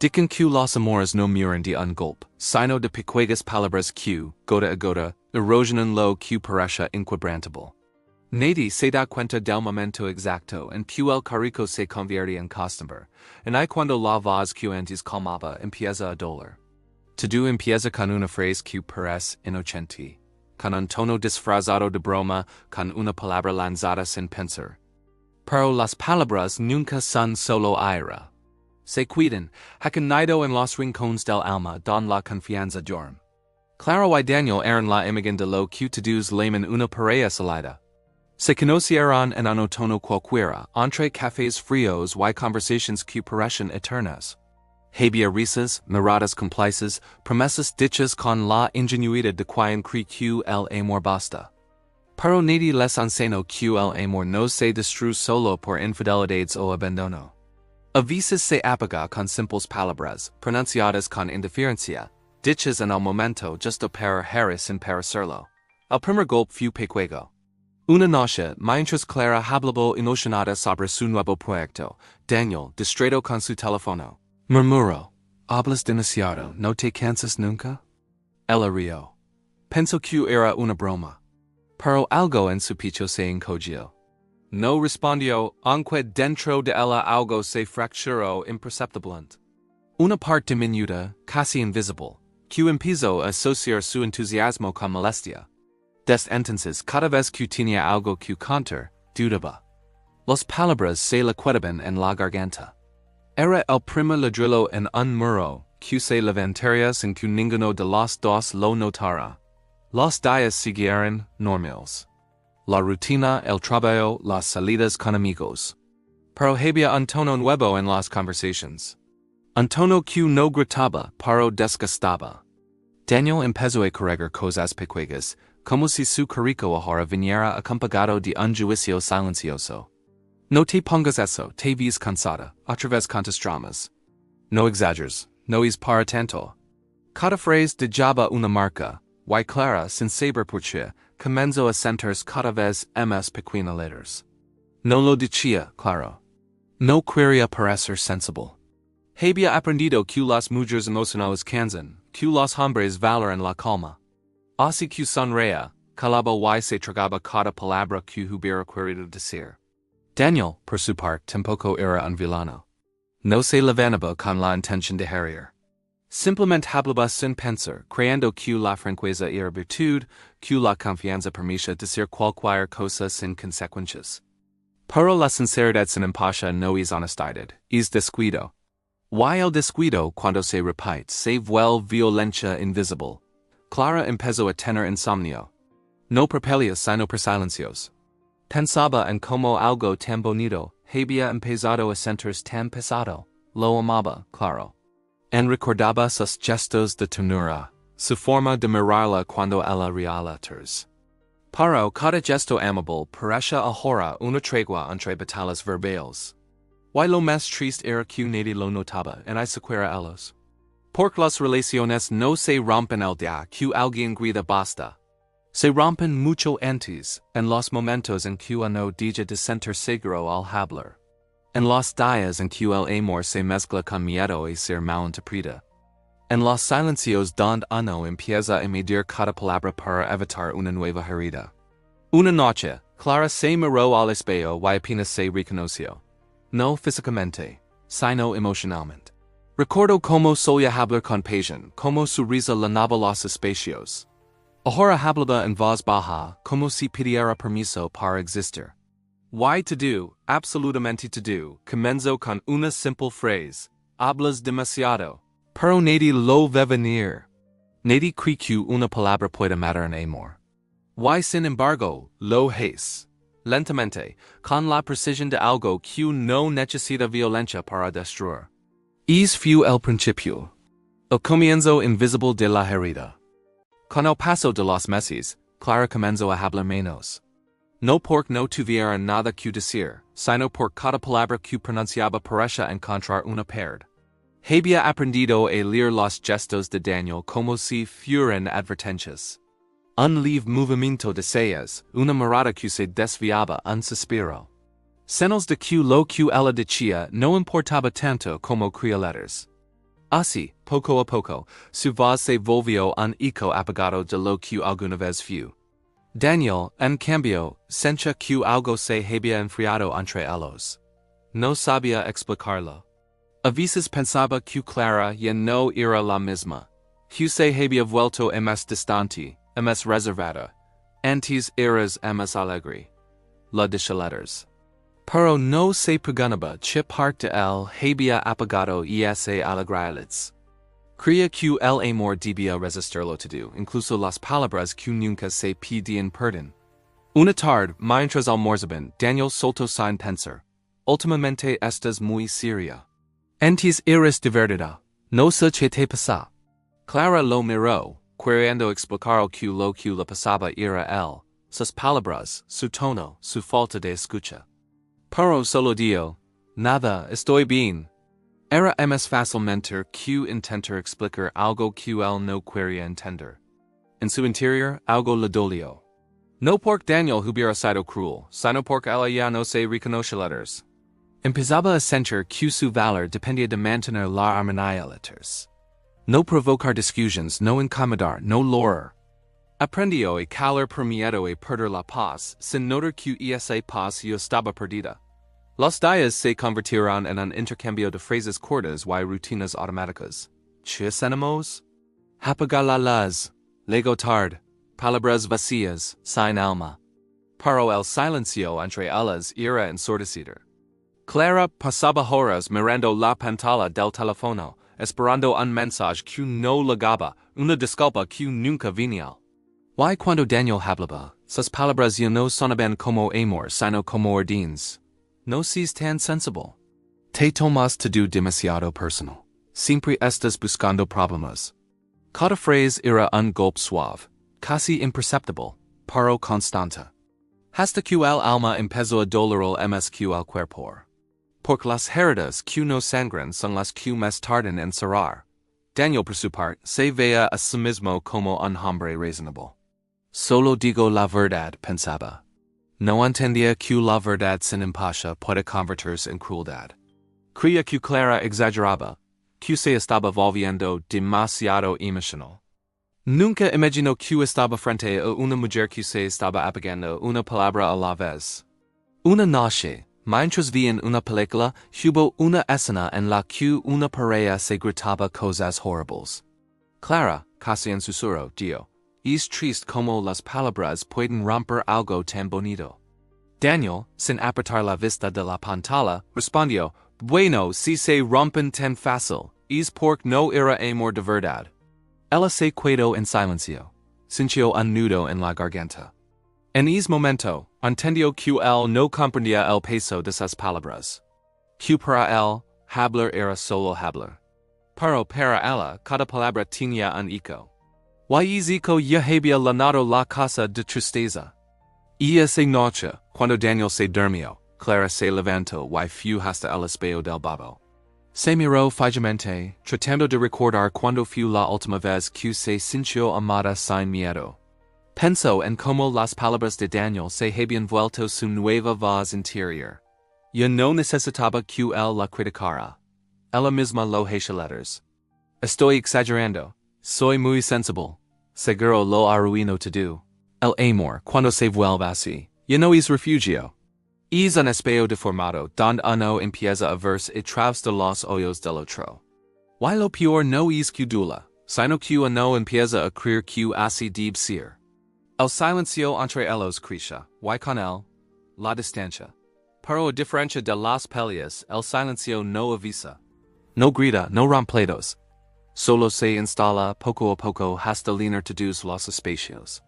Dicken q los amores no muren de un golpe, sino de piquegas palabras q, gota a gota, erosionan lo q paresha inquebrantable. Nadie se da cuenta del momento exacto en que el carico se convierte en costumbre, en y cuando la voz que antes calmaba empieza a doler. Todo empieza con una frase que parece inocente, con un tono disfrazado de broma, con una palabra lanzada sin pensar. Pero las palabras nunca son solo aire. Se cuidan, nido en los rincones del alma don la confianza dorm. Claro y Daniel eran la imagen de lo que todos llaman una pareja salida. Se conocieron en un otoño cualquiera, entre cafés fríos y conversations que parecen eternas. Había risas, miradas cómplices, promesas dichas con la ingenuidad de quien cree que el amor basta. Pero nadie les enseñó que el amor no se destruye solo por infidelidades o abandono. A veces se apaga con simples palabras, pronunciadas con indiferencia, dichas en el momento justo para herir sin parecerlo. El primer golpe fue pequeño. Una noche, mientras Clara hablaba emocionada sobre su nuevo proyecto, Daniel, distraído con su teléfono, murmuró: "Hablas demasiado, ¿no te cansas nunca?" Ella rió. Pensó que era una broma. Pero algo en su pecho se encogió. No respondió, aunque dentro de ella algo se fracturó imperceptiblemente. Una parte diminuta, casi invisible, que empezó a asociar su entusiasmo con molestia. Desde entonces, cada vez que tenía algo que contar, dudaba. Las palabras se le quedaban en la garganta. Era el primer ladrillo en un muro, que se levantaría sin que ninguno de los dos lo notara. Los días siguieron normales. La rutina, el trabajo, las salidas con amigos. Pero había un tono nuevo en las conversations. Un tono que no gritaba, pero desgastaba. Daniel empezó a corregir cosas pequeñas, como si su carico ahora viniera acompañado de un juicio silencioso. No te pongas eso, te ves cansada, otra vez cantas dramas. No exageres, no es para tanto. Cada frase dejaba una marca, y Clara, sin saber por qué, comenzó a sentirse cada vez más pequeñas letras. No lo decía, claro. No quería parecer sensible. Había aprendido que las mujeres emocionales cansan, que los hombres valoran la calma. Así que sonreía, calaba y se tragaba cada palabra que hubiera querido decir. Daniel, por su parte, tampoco era un villano. No se levantaba con la intención de herir. Simplemente hablaba sin pensar, creyendo que la franqueza era virtud, que la confianza permitía decir cualquier cosa sin consecuencias. Pero la sinceridad sin empacha no es honestidad, es descuido. Y el descuido, cuando se repite, se vuelve violencia invisible. Clara empezó a tener insomnio. No por peleas sino por silencios. Pensaba en como algo tan bonito había empezado a sentirse tan pesado. Lo amaba, claro. En recordaba sus gestos de ternura, su forma de mirarla cuando ella realitas. Pero cada gesto amable parecía ahora una tregua entre batallas verbales. Y lo más triste era que nadie lo notaba en siquiera ellos. Porque las relaciones no se rompen el día que alguien grita basta. Se rompen mucho antes, en los momentos en que uno deja de sentir seguro al hablar. En los días en que el amor se mezcla con miedo y ser malinterpreta. En los silencios donde uno empieza a medir cada palabra para evitar una nueva herida. Una noche, Clara se miró al espejo y apenas se reconoció. No físicamente, sino emocionalmente. Recuerdo cómo solía hablar con pasión, cómo su risa llenaba los espacios. Ahora hablaba en voz baja, como si pidiera permiso para existir. Y to do, absolutamente to do, comenzó con una simple frase: hablas demasiado. Pero nadie lo ve venir. Nadie cree que una palabra puede matar en amor. Y sin embargo, lo es. Lentamente, con la precisión de algo que no necesita violencia para destruir. Es fue el principio. El comienzo invisible de la herida. Con el paso de los meses, Clara comenzó a hablar menos. No porque no tuviera nada que decir, sino por cada palabra que pronunciaba parecía encontrar una pérdida. Había aprendido a leer los gestos de Daniel como si fueran advertencias. Un leve movimiento de cejas, una mirada que se desviaba, un suspiro. Señales de que lo que ella decía no importaba tanto como creía letras. Así, poco a poco, su voz se volvió un eco apagado de lo que alguna vez fue. Daniel, en cambio, sentía que algo se había enfriado entre ellos. No sabía explicarlo. A veces pensaba que Clara ya no era la misma. Que se había vuelto más distante, más reservada. Antes eras más alegre. La dicha letters. Pero no se preguntaba que parte de él había apagado y se alegrales. Creía que el amor debía resistirlo todo, incluso las palabras que nunca se pedían perdón. Una tarde, mientras almorzaban, Daniel soltó sin pensar. Últimamente estás muy seria. Antes eres divertida. No sé qué te pasa. Clara lo miró, queriendo explicar que lo que le pasaba era él, sus palabras, su tono, su falta de escucha. Pero solo dijo, nada, estoy bien. Era más fácil mentir que intentar explicar algo que él no quería entender. En su interior, algo le dolió. No porque Daniel hubiera sido cruel, sino porque ella ya no se reconoce letters. Empezaba a sentir que su valor dependía de mantener la armonía letters. No provocar discusiones, no incomodar, no lorar. Aprendió a calar por miedo a perder la paz, sin notar que esa paz ya estaba perdida. Los días se convirtieron en un intercambio de frases cortas y rutinas automáticas. ¿Qué cenamos? Apagar la luz. Luego tarde. Palabras vacías, sin alma. Pero el silencio entre ellas era ensordecido. Clara pasaba horas mirando la pantalla del teléfono, esperando un mensaje que no llegaba, una disculpa que nunca venía. Y cuando Daniel hablaba, sus palabras ya no sonaban como amor, sino como órdenes. No seas tan sensible. Te tomas todo demasiado personal. Siempre estás buscando problemas. Cada frase era un golpe suave, casi imperceptible, pero constante. Hasta que el alma empezó a doler más que el cuerpo. Porque las heridas que no sangran son las que más tardan en cerrar. Daniel, por su parte, se veía a sí mismo como un hombre razonable. Solo digo la verdad, pensaba. No entendía que la verdad sin empatía puede convertirse en crueldad. Creía que Clara exageraba, que se estaba volviendo demasiado emocional. Nunca imaginó que estaba frente a una mujer que se estaba apagando una palabra a la vez. Una noche, mientras veían una película, hubo una escena en la que una pareja se gritaba cosas horribles. Clara, casi en susurro, dijo, es triste como las palabras pueden romper algo tan bonito. Daniel, sin apartar la vista de la pantalla, respondió, bueno, si se rompen tan fácil, es porque no era amor de verdad. Ella se quedó en silencio. Sintió un nudo en la garganta. En ese momento, entendió que él no comprendía el peso de sus palabras. Que para él, hablar era solo hablar. Pero para ella, cada palabra tenía un eco. Y ese eco ya había llenado la casa de tristeza. Y esa noche, cuando Daniel se durmió, Clara se levantó y fue hasta el espejo del babo. Se miró fijamente, tratando de recordar cuándo fue la última vez que se sintió amada sin miedo. Pensó en cómo las palabras de Daniel se habían vuelto su nueva voz interior. Ya no necesitaba que él la criticara. Ella misma lo hacía letters. Estoy exagerando. Soy muy sensible. Seguro lo arruino todo. El amor, cuando se vuelve así, ya no es refugio. Es un espejo deformado donde uno empieza a verse a través de los ojos del otro. Y lo peor no es que dula, sino que uno empieza a creer que así debe ser. El silencio entre ellos crece, y con él, la distancia. Pero a diferencia de las peleas, el silencio no avisa. No grita, no rompe pleitos. Solo se instala poco a poco hasta llenar todos los espacios.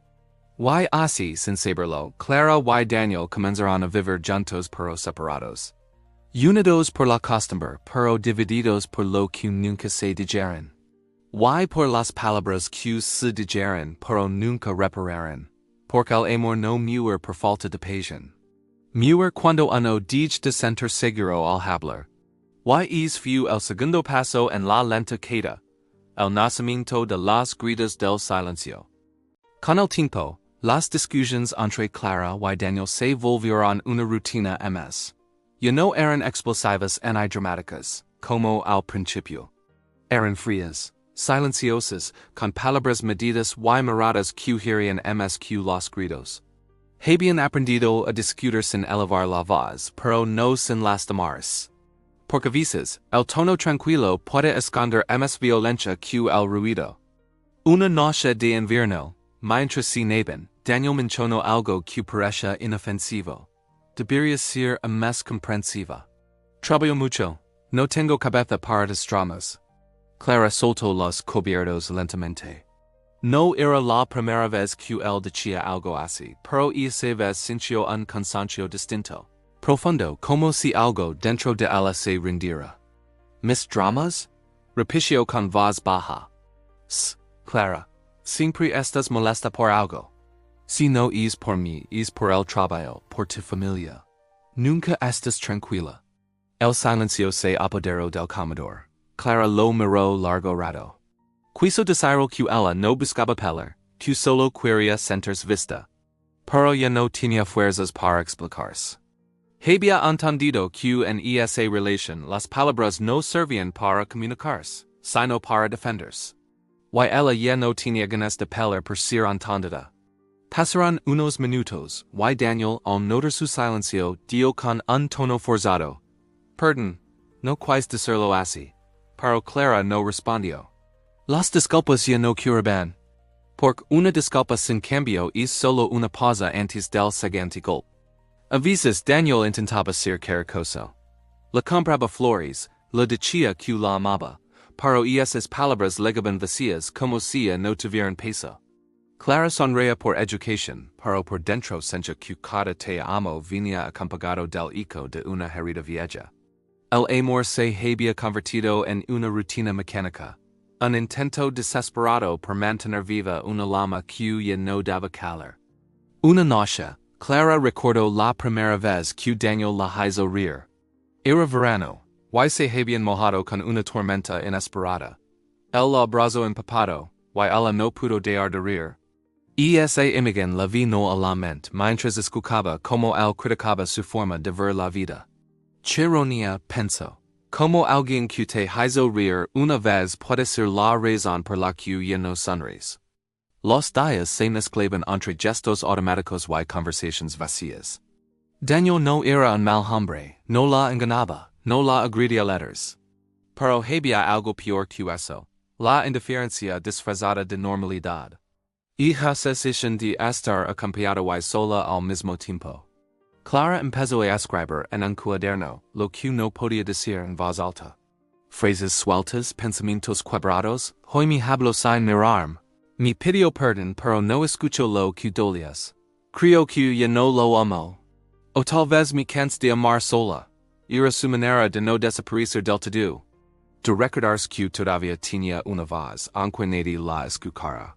Y así, sin saberlo, Clara y Daniel comenzaron a vivir juntos pero separados. Unidos por la costumbre, pero divididos por lo que nunca se dijeron. Y por las palabras que se dijeron, pero nunca repararon. Porque el amor no muere por falta de pasión. Muere cuando uno deja de sentir seguro al hablar. Y es fue el segundo paso en la lenta queda, el nacimiento de las gritas del silencio. Con el tiempo, las discusiones entre Clara y Daniel se volvieron una rutina más. Ya no eran explosivas ni dramáticas, como al principio. eran frías, silenciosas, con palabras medidas y miradas que hieren msq los gritos. Habían aprendido a discutir sin elevar la voz, pero no sin lastimarse. Porque a veces, el tono tranquilo puede esconder más violencia que el ruido. Una noche de invierno, mientras cenaban, Daniel mencionó algo que parecía inofensivo. Debería ser más comprensiva. Trabajo mucho. No tengo cabeza para los dramas. Clara soltó los cubiertos lentamente. No era la primera vez que él decía algo así, pero esa vez sintió un cansancio distinto, profundo, como si algo dentro de ella se rindiera. ¿Mis dramas? Repitió con voz baja. Clara, siempre estás molesta por algo. Si no es por mí, es por el trabajo, por tu familia. Nunca estás tranquila. El silencio se apoderó del comedor. Clara lo miró largo rato. Quiso decir que ella no buscaba pelear, que solo quería sentirse vista. Pero ya no tenía fuerzas para explicarse. Había entendido que en esa relación las palabras no servían para comunicarse, sino para defenderse. Y ella ya no tenía ganas de pelear por ser entendida. Pasaron unos minutos, y Daniel, al notar su silencio, dio con un tono forzado. Perdón, no quise decirlo así. Pero Clara no respondió. Las disculpas ya no curaban. Porque una disculpa sin cambio es solo una pausa antes del siguiente golpe. A veces Daniel intentaba ser caricoso. Le compraba flores, le decía que la amaba, pero esas palabras llegaban vacías como si no tuvieran peso. Clara sonreía por educación, pero por dentro sentía que cada te amo venía acompañado del eco de una herida vieja. El amor se había convertido en una rutina mecánica, un intento desesperado por mantener viva una llama que ya no daba calor. Una noche, Clara recordó la primera vez que Daniel la hizo reír. Era verano, y se habían mojado con una tormenta inesperada. Él la abrazó empapado, y ella no pudo dejar de reír. Esa imagen la vino a la mente mientras escuchaba como él criticaba su forma de ver la vida. Chironía, pensó. Como alguien que te hizo reír una vez puede ser la razón por la que ya no sonríes. Los días se mezclaban entre gestos automáticos y conversaciones vacías. Daniel no era un mal hombre, no la engañaba, no la agredía letters. Pero había algo peor que eso, la indiferencia disfrazada de normalidad. Y la sensación de estar acompañada y sola al mismo tiempo. Clara empezó a escribir en un cuaderno lo que no podía decir en voz alta. Frases sueltas, pensamientos quebrados, hoy me hablo sin mirarme. Me pidió perdón pero no escuchó lo que dolías. Creo que ya no lo amo. O tal vez me canse de amar sola. Era su manera de no desaparecer del todo. De recordarse que todavía tenía una voz, aunque nadie la escuchara.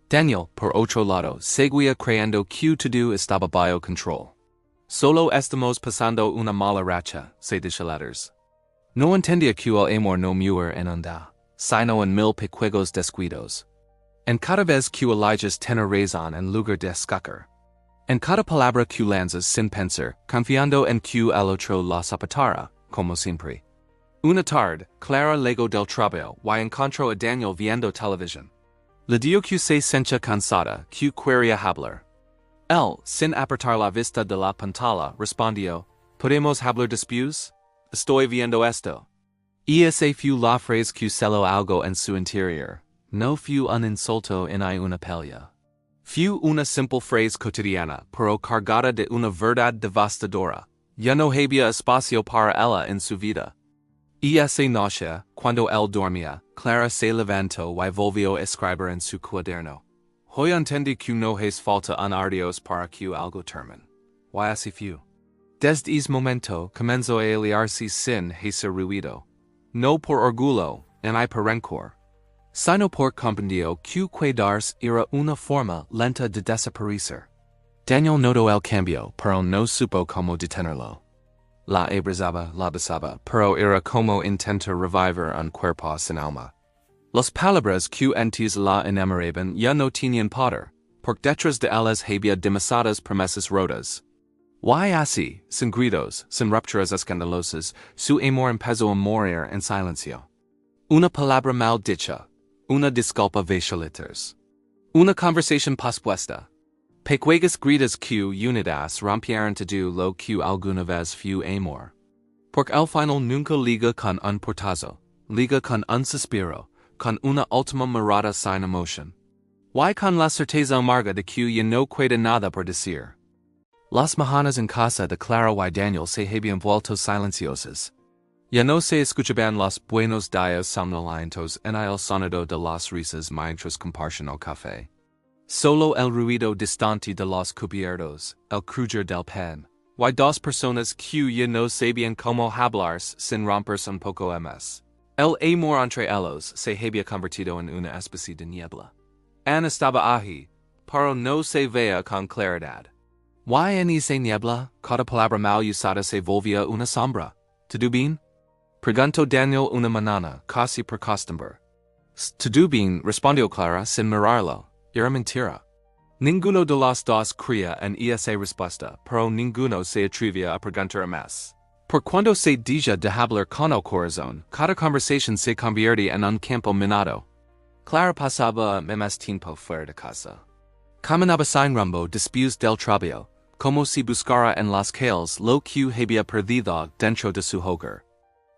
Daniel, por otro lado, seguía creyendo que todo estaba bajo control. Solo estamos pasando una mala racha, se dice letters. No entendía que el amor no muere en onda, sino en mil pequeños descuidos. En cada vez que eliges tener razón en lugar de escoger. En cada palabra que lanzas sin pensar, confiando en que el otro la soportará, como siempre. Una tarde, Clara llegó del trabajo y encontró a Daniel viendo televisión. Le dijo que se sentía cansada, que quería hablar. Él, sin apartar la vista de la pantalla, respondió, ¿Podemos hablar después? Estoy viendo esto. Y ese fue la frase que celó algo en su interior. No fue un insulto ni una pelea. Fue una simple frase cotidiana, pero cargada de una verdad devastadora. Ya no había espacio para ella en su vida. Y esa noche, cuando él dormía, Clara se levantó y volvió a escribir en su cuaderno. Hoy entendí que no hace falta un adiós para que algo termine. Y así fue. Desde ese momento comenzó a aliarse sin hacer ruido. No por orgullo, ni por rencor. Sino por comprendió que quedarse era una forma lenta de desaparecer. Daniel notó el cambio, pero no supo cómo detenerlo. La abrazaba, la besaba, pero era como intentar revivir un cuerpo sin alma. Las palabras que antes la enamoraban ya no tenían poder, porque detrás de ellas había demasiadas promesas rotas. Y así, sin gritos, sin rupturas escandalosas, su amor empezó a morir en silencio. Una palabra mal dicha. Una disculpa vexaliters. Una conversation pospuesta. Pequegas gritas q unidas rompieron to do lo q alguna vez fu amor. Porque al final nunca liga con un portazo, liga con un suspiro, con una última mirada sin emoción. Y con la certeza amarga de que ya no queda nada por decir. Las mañanas en casa de Clara y Daniel se habían vuelto silenciosas. Ya no se escuchaban los buenos días somnolentos en el sonido de las risas mientras compartían el café. Solo el ruido distante de los cubiertos, el crujir del pan, y dos personas que ya no sabían cómo hablar sin romperse un poco más. El amor entre ellos se había convertido en una especie de niebla. Ana estaba allí, pero no se veía con claridad. Y en esa niebla, cada palabra mal usada se volvía una sombra. ¿Todo bien? Preguntó Daniel una mañana, casi por costumbre. Todo bien, respondió Clara sin mirarlo. Era mentira. Ninguno de los dos creía en esa respuesta, pero ninguno se atrevía a preguntar más. Por cuando se deja de hablar con el corazón, cada conversación se convierte en un campo minado. Clara pasaba más tiempo fuera de casa. Caminaba sin rumbo después del trabajo, como si buscara en las calles lo que había perdido dentro de su hogar.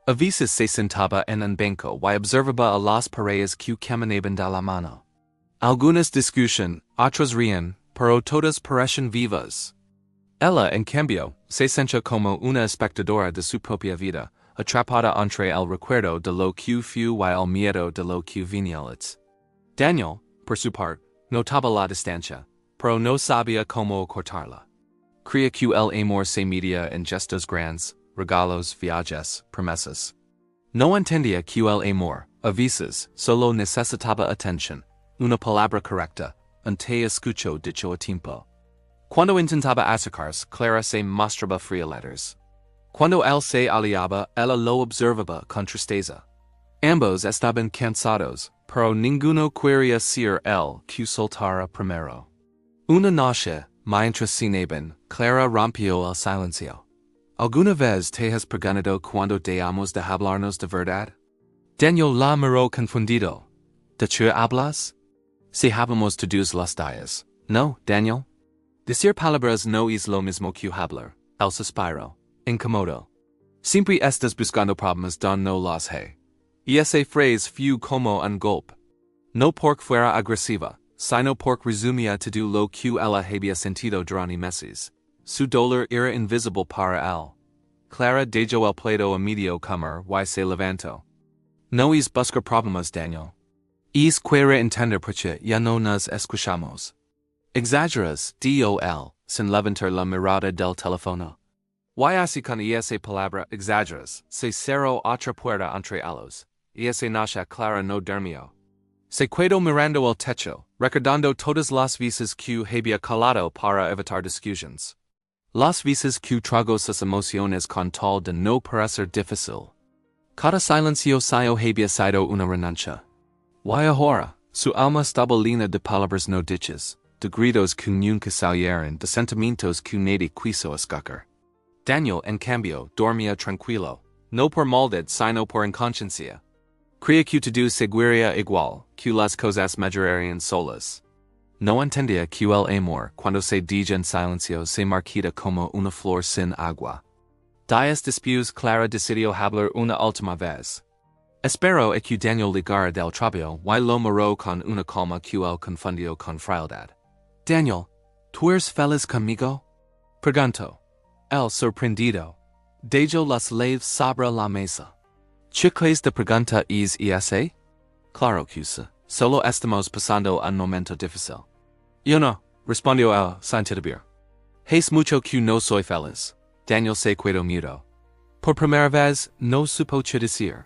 A veces se sentaba en un banco y observaba a las parejas que caminaban de la mano. Algunas discutían, otras rían, pero todas parecían vivas. Ella, en cambio, se sentía como una espectadora de su propia vida, atrapada entre el recuerdo de lo que fue y el miedo de lo que venía. Daniel, por su parte, notaba la distancia, pero no sabía cómo cortarla. Creía que el amor se medía en gestos grandes, regalos, viajes, promesas. No entendía que el amor, a veces, solo necesitaba atención, una palabra correcta, un te escucho dicho a tiempo. Cuando intentaba acercarse, Clara se mostraba frialeras. Cuando él se aliaba, ella lo observaba con tristeza. Ambos estaban cansados, pero ninguno quería ser el que soltara primero. Una noche, mientras cenaban, Clara rompió el silencio. ¿Alguna vez te has preguntado cuando dejamos de hablarnos de verdad? Daniel la miró confundido. ¿De qué hablas? Si habamos todos los días. No, Daniel. Decir palabras no es lo mismo que hablar. El suspiro. Incómodo. Siempre estás buscando problemas donde no los hay. Y esa frase fue como un golpe. No porque fuera agresiva, sino porque resumía todo lo que ella había sentido durante meses. Su dolor era invisible para él. Clara dejó el plato a medio comer y se levantó. No es buscar problemas, Daniel. Es querer entender por qué ya no nos escuchamos. Exageras, dijo él, sin levantar la mirada del teléfono. Y así con esa palabra exageras, se cerró otra puerta entre ellos, y esa noche Clara no durmió. Se quedó mirando el techo, recordando todas las veces que había calado para evitar discusiones. Las veces que tragó sus emociones con tal de no parecer difícil. Cada silencio suyo había sido una renuncia. Y ahora, su alma estaba llena de palabras no dichas, de gritos que nunca salieron, de sentimientos que nadie quiso escuchar. Daniel, en cambio, dormía tranquilo, no por maldad sino por inconsciencia. Creía que todo seguiría igual, que las cosas mejorarían solas. No entendía que el amor, cuando se deja en silencio, se marchita como una flor sin agua. Días después, Clara decidió hablar una última vez. Espero que Daniel ligara del trabajo y lo miró con una calma que él confundió con frialdad. Daniel, ¿tú eres feliz conmigo? Preguntó. Él, sorprendido, dejó las llaves sobre la mesa. ¿Qué clase de pregunta es esa? Claro que sí, solo estamos pasando un momento difícil. Yo no, respondió él, sin titubear. Es mucho que no soy feliz. Daniel se quedó mudo. Por primera vez, no supo qué decir.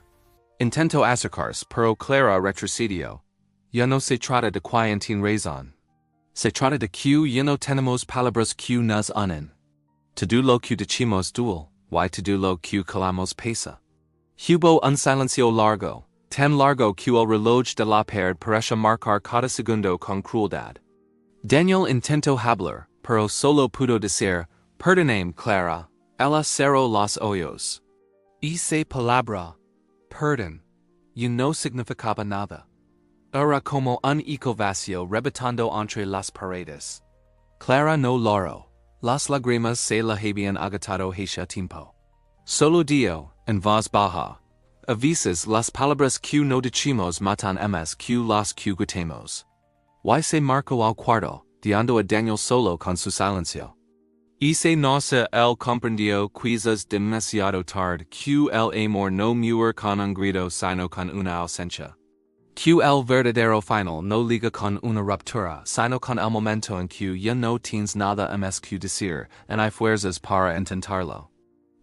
Intentó acercarse, pero Clara retrocedió. Ya no se trata de quién razón. Se trata de que ya no tenemos palabras que nos unen. Todo lo que decimos duele, y todo lo que calamos pesa. Hubo un silencio largo, tan largo que el reloj de la pared parecía marcar cada segundo con crueldad. Daniel intentó hablar, pero solo pudo decir, perdóname, Clara. Ella cerró los ojos. Esa palabra, perdón, y no significaba nada. Era como un eco vacío rebotando entre las paredes. Clara no lloró. Las lágrimas se la habían agotado hace tiempo. Solo dio, en voz baja, a veces las palabras que no decimos matan más que las que gritamos. Y se marcó al cuarto, dando a Daniel solo con su silencio. Y se noce el comprendió quizás demasiado tarde que el amor no muere con un grito sino con una ausencia. Que el verdadero final no liga con una ruptura sino con el momento en que ya no tienes nada más que decir y hay fuerzas para intentarlo.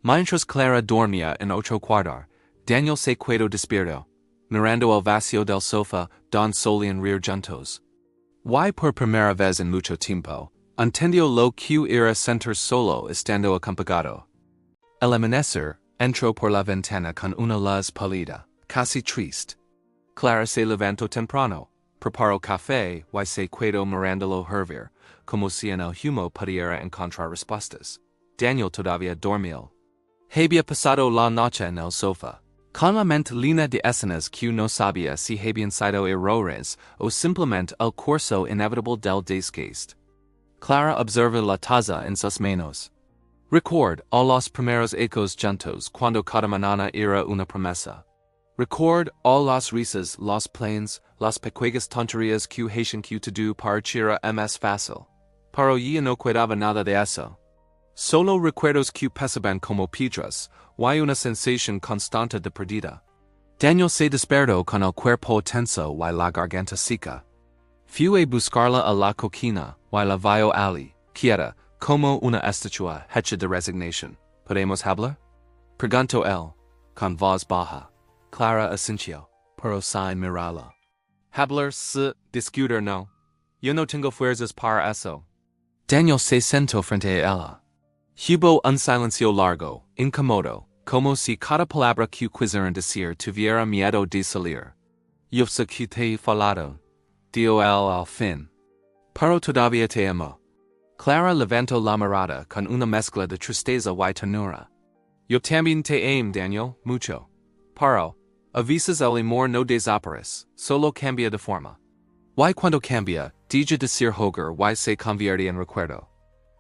Mientras Clara dormía en otro cuarto, Daniel se quedó despierto, mirando el vacío del sofá donde solían reír juntos. Y por primera vez en mucho tiempo, entendió lo que era sentir solo estando acompañado. El amanecer entró por la ventana con una luz pálida, casi triste. Clara se levantó temprano, preparó café y se quedó mirándolo hervir, como si en el humo pudiera encontrar respuestas. Daniel todavía dormía. Había pasado la noche en el sofá, con la mente llena de escenas que no sabía si habían sido errores o simplemente el curso inevitable del desgaste. Clara observa la taza en sus manos. Record a los primeros ecos juntos cuando cada mañana era una promesa. Record a las risas, los planes, las pequeñas tonterías que hacían que todo pareciera más fácil. Pero ya no quedaba nada de eso. Solo recuerdos que pesaban como piedras, y una sensación constante de pérdida. Daniel se despertó con el cuerpo tenso y la garganta seca. Fue a buscarla a la cocina, y la vio allí, quieta, como una estatua hecha de resignación. ¿Podemos hablar? Preguntó él, con voz baja. Clara asintió, pero sin mirarla. Hablar discutir no. Yo no tengo fuerzas para eso. Daniel se sentó frente a ella. Hubo un silencio largo, incómodo, como si cada palabra que quisieran decir tuviera miedo de salir. Yo sé que te he falado, dijo él al fin. Pero todavía te amo. Clara levantó la mirada con una mezcla de tristeza y ternura. Yo también te amo, Daniel, mucho. Pero, a veces el amor no desaparece, solo cambia de forma. Y cuando cambia, deja de ser hogar y se convierte en recuerdo.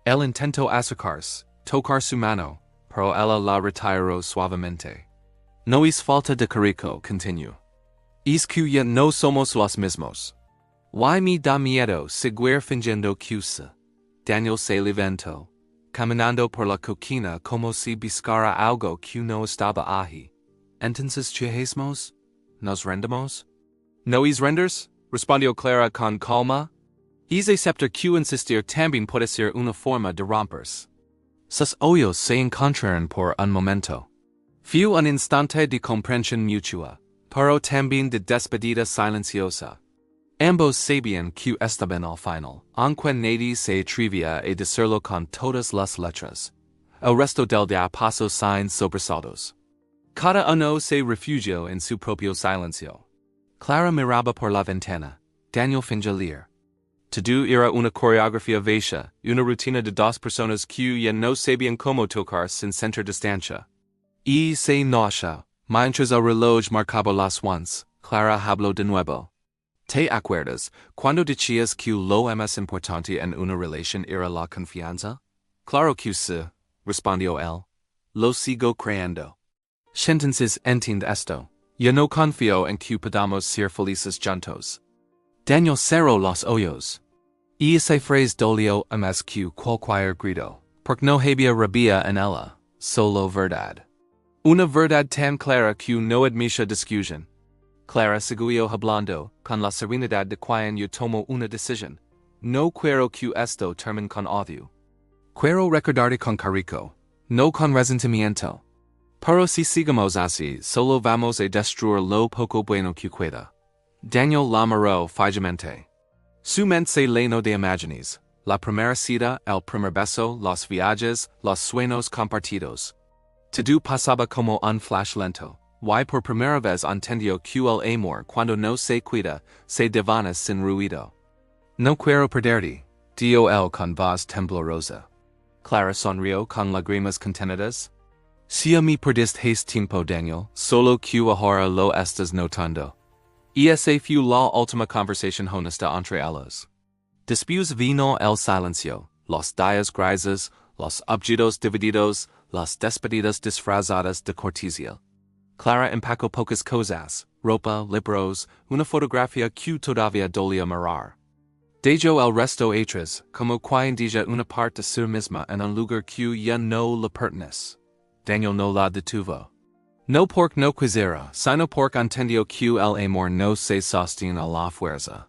Él intentó acercarse, tocar su mano, pero ella la retiró suavemente. No es falta de cariño, continuó. Es que ya no somos los mismos. Y me da miedo seguir fingiendo que sé. Daniel se levantó, caminando por la cocina como si buscara algo que no estaba allí. ¿Entonces qué hacemos? ¿Nos rendemos? ¿No es renders? Respondió Clara con calma. Es aceptar que insistir también puede ser una forma de romperse. Sus ojos se encontraron por un momento. Fue un instante de comprensión mutua, pero también de despedida silenciosa. Ambos sabían que estaban al final, aunque nadie se atrevía a decirlo con todas las letras. El resto del día pasó sin sobresaltos. Cada uno se refugió en su propio silencio. Clara miraba por la ventana. Daniel fingió leer. Todo era una coreografía vacía, una rutina de dos personas que ya no sabían cómo tocar sin sentir distancia. Y se noche, mientras el reloj marcaba las 11, Clara habló de nuevo. ¿Te acuerdas cuando decías que lo más importante en una relación era la confianza? Claro que sí, respondió él. Lo sigo creyendo. Entonces entiendo esto. Yo no confío en que podamos ser felices juntos. Daniel cerró los ojos. Y esa frase dolió más que cualquier grito, porque no había rabia en ella, solo verdad. Una verdad tan clara que no admite discusión. Clara siguió hablando, con la serenidad de quien yo tomo una decisión. No quiero que esto termine con odio. Quiero recordarte con cariño, no con resentimiento. Pero si sigamos así, solo vamos a destruir lo poco bueno que queda. Daniel la miró fijamente. Su mente se llenó de imágenes, la primera cita, el primer beso, los viajes, los sueños compartidos. Todo pasaba como un flash lento. Y por primera vez entendió que el amor cuando no se cuida, se devana sin ruido. No quiero perderte, dijo él con voz temblorosa. Clara sonrió con lágrimas contenidas. Si mi perdiste haste tiempo Daniel, solo que ahora lo estás notando. Esa fue la última conversación honesta entre ellos. Después vino el silencio, los días grises, los objetos divididos, las despedidas disfrazadas de cortesía. Clara empacó pocas cosas, ropa, libros, una fotografía que todavía dolía mirar. Dejó el resto atrás, como quien deja una parte de sí misma en un lugar que ya no le pertenece. Daniel no la detuvo. No porque no quisiera, sino porque entendió que el amor no se sostiene a la fuerza.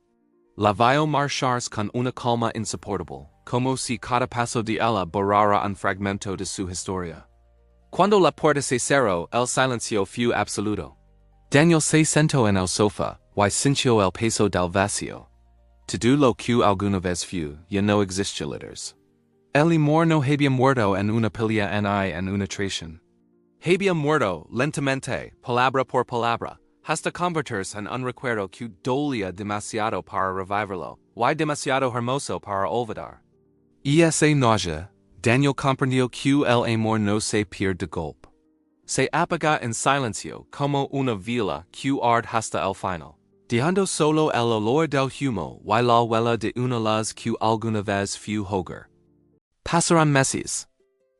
La vio marchar con una calma insoportable, como si cada paso de ella borrara un fragmento de su historia. Cuando la puerta se cerró, el silencio fue absoluto. Daniel se sentó en el sofá, y sintió el peso del vacío. Todo lo que alguna vez fue, ya no existe letters. El amor no había muerto en una pelea en una traición. Había muerto, lentamente, palabra por palabra, hasta convertirse en un recuerdo que dolía demasiado para revivirlo, y demasiado hermoso para olvidar. Y esa noche, Daniel comprendió que el amor no se pierde de golpe. Se apaga en silencio como una vela que arde hasta el final, dejando solo el olor del humo y la huella de una luz que alguna vez fue hogar. Pasaron meses.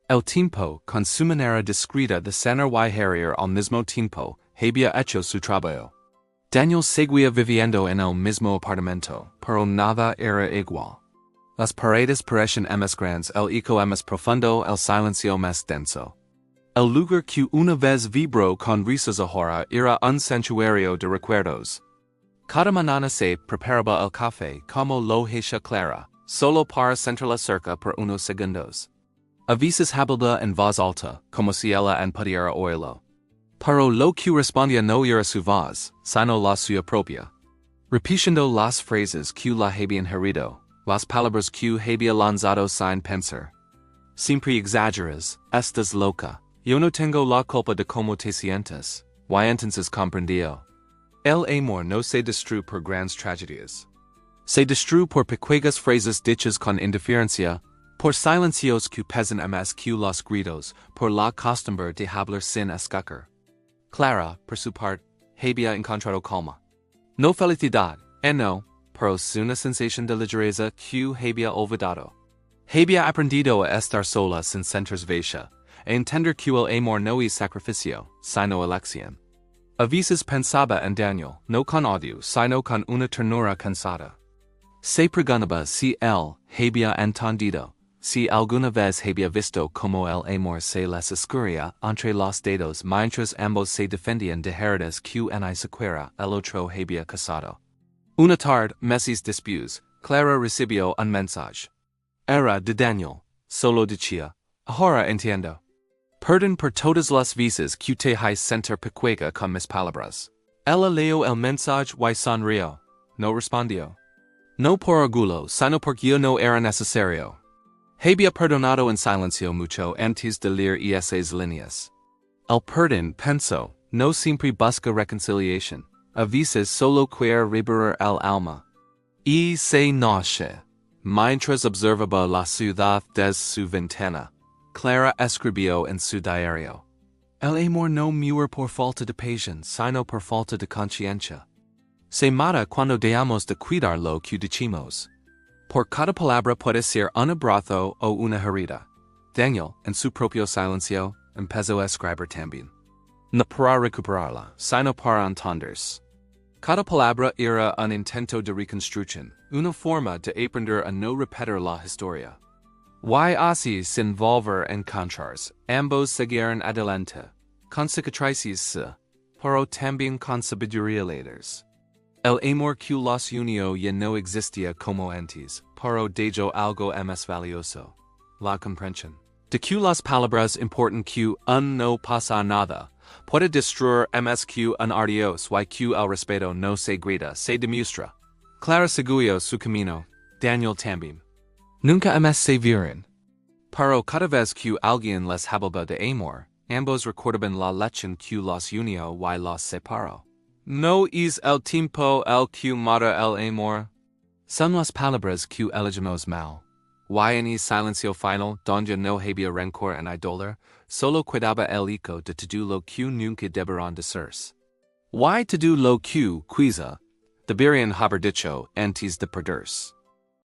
El tiempo, con su manera discreta de sanar y herir al mismo tiempo, había hecho su trabajo. Daniel seguía viviendo en el mismo apartamento, pero nada era igual. Las paredes parecían más grandes, el eco más profundo, el silencio más denso. El lugar que una vez vibró con risas ahora era un santuario de recuerdos. Cada mañana se preparaba el café como lo hacía Clara, solo para sentirla cerca por unos segundos. A veces hablaba en voz alta, como si ella pudiera oírlo. Pero lo que respondía no era su voz, sino la suya propia. Repitiendo las frases que la habían herido, las palabras que había lanzado sin pensar. Siempre exageras, estás loca. Yo no tengo la culpa de cómo te sientes. Y entonces comprendió. El amor no se destruye por grandes tragedias. Se destruye por pequeñas frases dichas con indiferencia, por silencios que pesan más que los gritos, por la costumbre de hablar sin escacar. Clara, por su parte, había encontrado calma. No felicidad, no, pero una sensación de ligereza que había olvidado. Había aprendido a estar sola sin sentirse vacía, a entender que el amor no es sacrificio, sino elección. A veces pensaba en Daniel, no con odio, sino con una ternura cansada. Se preguntaba si él había entendido, si alguna vez había visto como el amor se les escurría entre los dedos mientras ambos se defendían de heridas que en siquiera el otro había causado. Una tarde, meses después, Clara recibió un mensaje. Era de Daniel, solo decía, ahora entiendo. Perdón por todas las veces que te hay sentir pequeña con mis palabras. Ella leyó el mensaje y sonrió. No respondió. No por orgullo, sino porque yo no era necesario. Había perdonado en silencio mucho antes de leer esas líneas. El perdón, pensó, no siempre busca reconciliación. A veces solo quiere liberar el alma. Y se noche, mientras observaba la ciudad desde su ventana, Clara escribió en su diario. El amor no muere por falta de pasión, sino por falta de conciencia. Se mata cuando dejamos de cuidar lo que decimos. Por cada palabra puede ser un abrazo o una herida. Daniel, en su propio silencio, empezó a escribir también. No para recuperarla, sino para entenderse. Cada palabra era un intento de reconstrucción, una forma de aprender a no repetir la historia. Y así sin volver a encontrarse, ambos siguieron adelante, con cicatrices, pero también con sabiduría leaders. El amor que los unió ya no existía como antes, pero dejó algo más valioso, la comprensión. De que las palabras importan que no pasa nada, puede destruir más que un adiós y que el respeto no se grita, se demuestra. Clara siguió su camino, Daniel también. Nunca más se vieron. Pero cada vez que alguien les hablaba de amor, ambos recordaban la lección que los unió y los separó. No es el tiempo el que mata el amor. Son las palabras que elegimos mal. Y en silencio final, donde no había rencor en idolar, solo quedaba el eco de todo lo que nunca deberán decirse. Y todo lo que, quizá, deberían haber dicho antes de perderse.